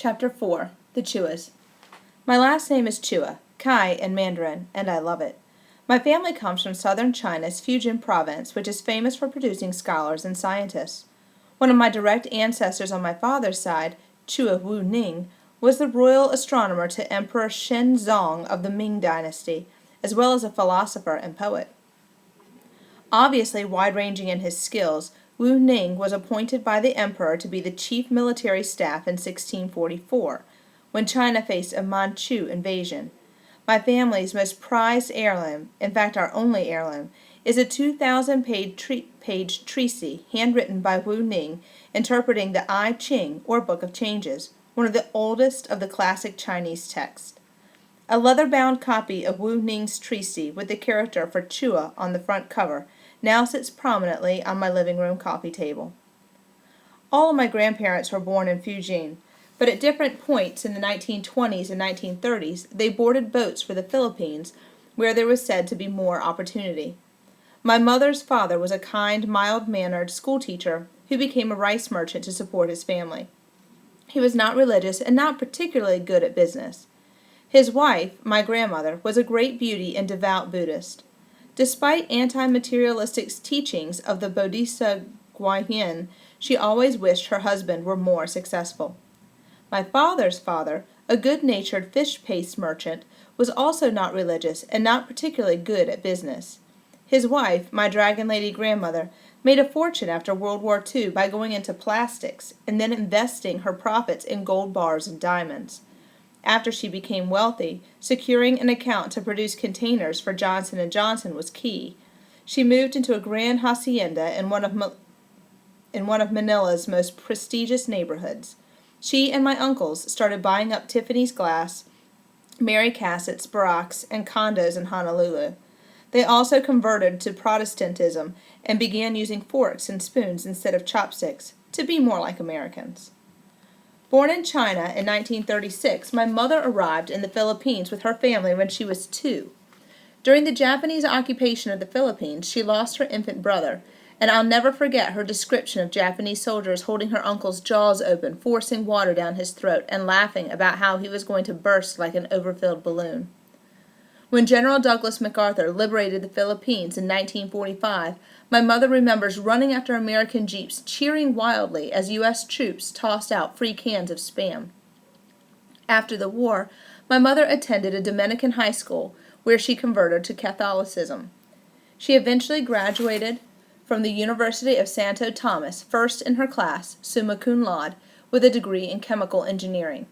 Chapter 4. The Chuas. My last name is Chua, Kai in Mandarin, and I love it. My family comes from southern China's Fujian province, which is famous for producing scholars and scientists. One of my direct ancestors on my father's side, Chua Wu Ning, was the royal astronomer to Emperor Shenzong of the Ming Dynasty, as well as a philosopher and poet. Obviously wide-ranging in his skills, Wu Ning was appointed by the emperor to be the chief military staff in 1644, when China faced a Manchu invasion. My family's most prized heirloom, in fact our only heirloom, is a 2,000-page treatise handwritten by Wu Ning interpreting the I Ching, or Book of Changes, one of the oldest of the classic Chinese texts. A leather-bound copy of Wu Ning's treatise with the character for Chua on the front cover now sits prominently on my living room coffee table. All of my grandparents were born in Fujian, but at different points in the 1920s and 1930s they boarded boats for the Philippines, where there was said to be more opportunity. My mother's father was a kind, mild-mannered schoolteacher who became a rice merchant to support his family. He was not religious and not particularly good at business. His wife, my grandmother, was a great beauty and devout Buddhist. Despite anti-materialistic teachings of the Bodhisattva Guanyin, she always wished her husband were more successful. My father's father, a good-natured fish paste merchant, was also not religious and not particularly good at business. His wife, my Dragon Lady grandmother, made a fortune after World War II by going into plastics and then investing her profits in gold bars and diamonds. After she became wealthy, securing an account to produce containers for Johnson & Johnson was key. She moved into a grand hacienda in one of Manila's most prestigious neighborhoods. She and my uncles started buying up Tiffany's glass, Mary Cassatt's barracks, and condos in Honolulu. They also converted to Protestantism and began using forks and spoons instead of chopsticks, to be more like Americans. Born in China in 1936, my mother arrived in the Philippines with her family when she was 2. During the Japanese occupation of the Philippines, she lost her infant brother, and I'll never forget her description of Japanese soldiers holding her uncle's jaws open, forcing water down his throat, and laughing about how he was going to burst like an overfilled balloon. When General Douglas MacArthur liberated the Philippines in 1945, my mother remembers running after American jeeps, cheering wildly as U.S. troops tossed out free cans of Spam. After the war, my mother attended a Dominican high school where she converted to Catholicism. She eventually graduated from the University of Santo Tomas, first in her class, summa cum laude, with a degree in chemical engineering.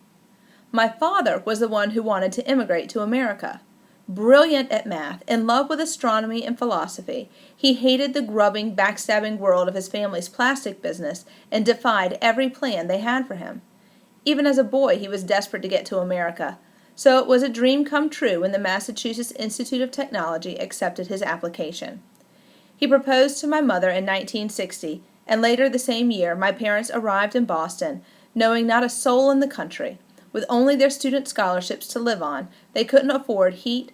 My father was the one who wanted to immigrate to America. Brilliant at math, in love with astronomy and philosophy, he hated the grubbing, backstabbing world of his family's plastic business and defied every plan they had for him. Even as a boy, he was desperate to get to America, so it was a dream come true when the Massachusetts Institute of Technology accepted his application. He proposed to my mother in 1960, and later the same year my parents arrived in Boston, knowing not a soul in the country. With only their student scholarships to live on, they couldn't afford heat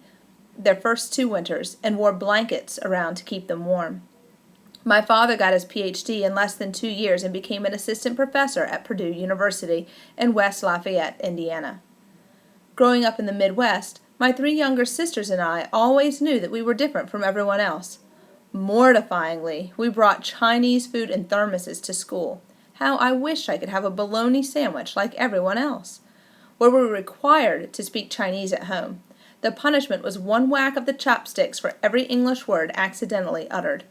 their first 2 winters and wore blankets around to keep them warm. My father got his Ph.D. in less than 2 years and became an assistant professor at Purdue University in West Lafayette, Indiana. Growing up in the Midwest, my 3 younger sisters and I always knew that we were different from everyone else. Mortifyingly, we brought Chinese food in thermoses to school. How I wish I could have a bologna sandwich like everyone else. Where we were required to speak Chinese at home, the punishment was 1 whack of the chopsticks for every English word accidentally uttered.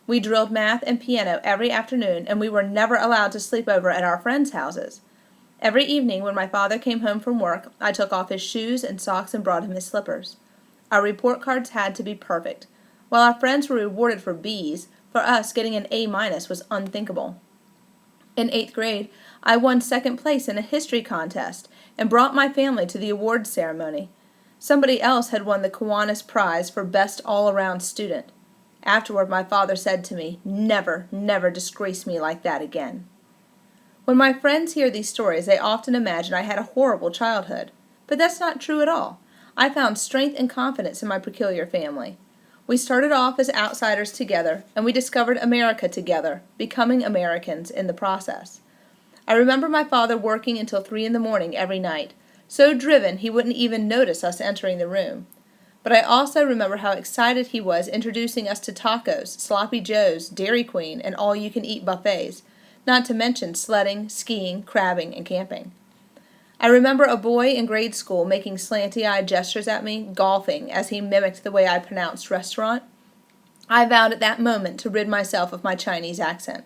We drilled math and piano every afternoon, and we were never allowed to sleep over at our friends' houses. Every evening when my father came home from work, I took off his shoes and socks and brought him his slippers. Our report cards had to be perfect. While our friends were rewarded for B's, for us getting an A- was unthinkable. In 8th grade, I won 2nd place in a history contest and brought my family to the awards ceremony. Somebody else had won the Kiwanis Prize for Best All-Around Student. Afterward, my father said to me, "Never, never disgrace me like that again." When my friends hear these stories, they often imagine I had a horrible childhood. But that's not true at all. I found strength and confidence in my peculiar family. We started off as outsiders together, and we discovered America together, becoming Americans in the process. I remember my father working until 3 in the morning every night, so driven he wouldn't even notice us entering the room. But I also remember how excited he was introducing us to tacos, sloppy joes, Dairy Queen, and all-you-can-eat buffets, not to mention sledding, skiing, crabbing, and camping. I remember a boy in grade school making slanty-eyed gestures at me, golfing, as he mimicked the way I pronounced restaurant. I vowed at that moment to rid myself of my Chinese accent.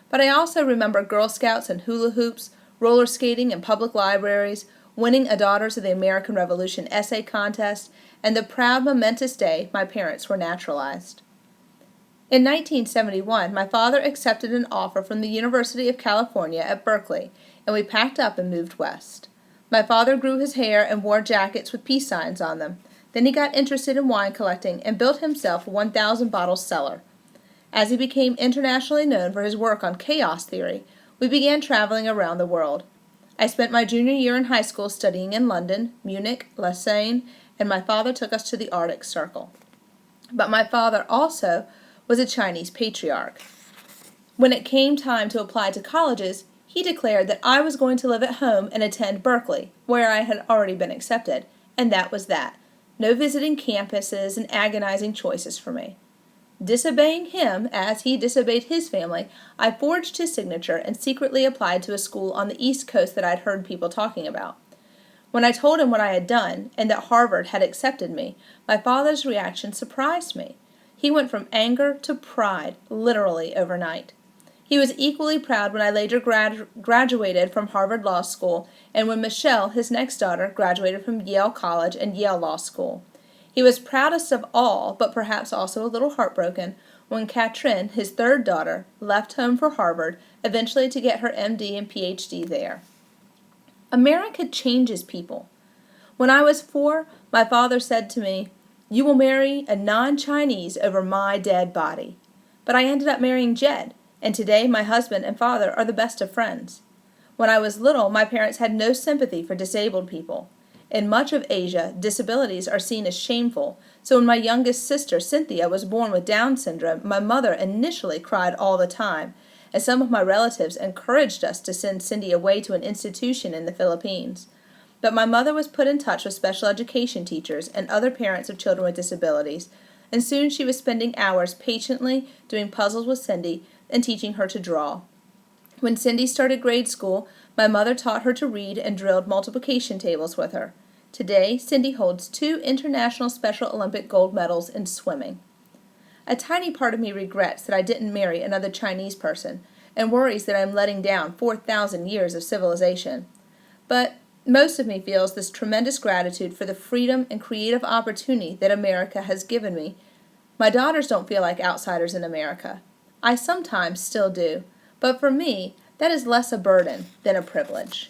But I also remember Girl Scouts and hula hoops, roller skating in public libraries, winning a Daughters of the American Revolution essay contest, and the proud, momentous day my parents were naturalized. In 1971, my father accepted an offer from the University of California at Berkeley, and we packed up and moved west. My father grew his hair and wore jackets with peace signs on them. Then he got interested in wine collecting and built himself a 1,000-bottle cellar. As he became internationally known for his work on chaos theory, we began traveling around the world. I spent my junior year in high school studying in London, Munich, Lausanne, and my father took us to the Arctic Circle. But my father also was a Chinese patriarch. When it came time to apply to colleges, he declared that I was going to live at home and attend Berkeley, where I had already been accepted, and that was that. No visiting campuses and agonizing choices for me. Disobeying him, as he disobeyed his family, I forged his signature and secretly applied to a school on the East Coast that I'd heard people talking about. When I told him what I had done, and that Harvard had accepted me, my father's reaction surprised me. He went from anger to pride, literally overnight. He was equally proud when I later graduated from Harvard Law School, and when Michelle, his next daughter, graduated from Yale College and Yale Law School. He was proudest of all, but perhaps also a little heartbroken, when Katrin, his third daughter, left home for Harvard, eventually to get her MD and PhD there. America changes people. When I was 4, my father said to me, "You will marry a non-Chinese over my dead body." But I ended up marrying Jed, and today my husband and father are the best of friends. When I was little, my parents had no sympathy for disabled people. In much of Asia, disabilities are seen as shameful, so when my youngest sister, Cynthia, was born with Down syndrome, my mother initially cried all the time, and some of my relatives encouraged us to send Cindy away to an institution in the Philippines. But my mother was put in touch with special education teachers and other parents of children with disabilities, and soon she was spending hours patiently doing puzzles with Cindy and teaching her to draw. When Cindy started grade school, my mother taught her to read and drilled multiplication tables with her. Today, Cindy holds 2 international Special Olympic gold medals in swimming. A tiny part of me regrets that I didn't marry another Chinese person, and worries that I am letting down 4,000 years of civilization. But most of me feels this tremendous gratitude for the freedom and creative opportunity that America has given me. My daughters don't feel like outsiders in America. I sometimes still do, but for me, that is less a burden than a privilege.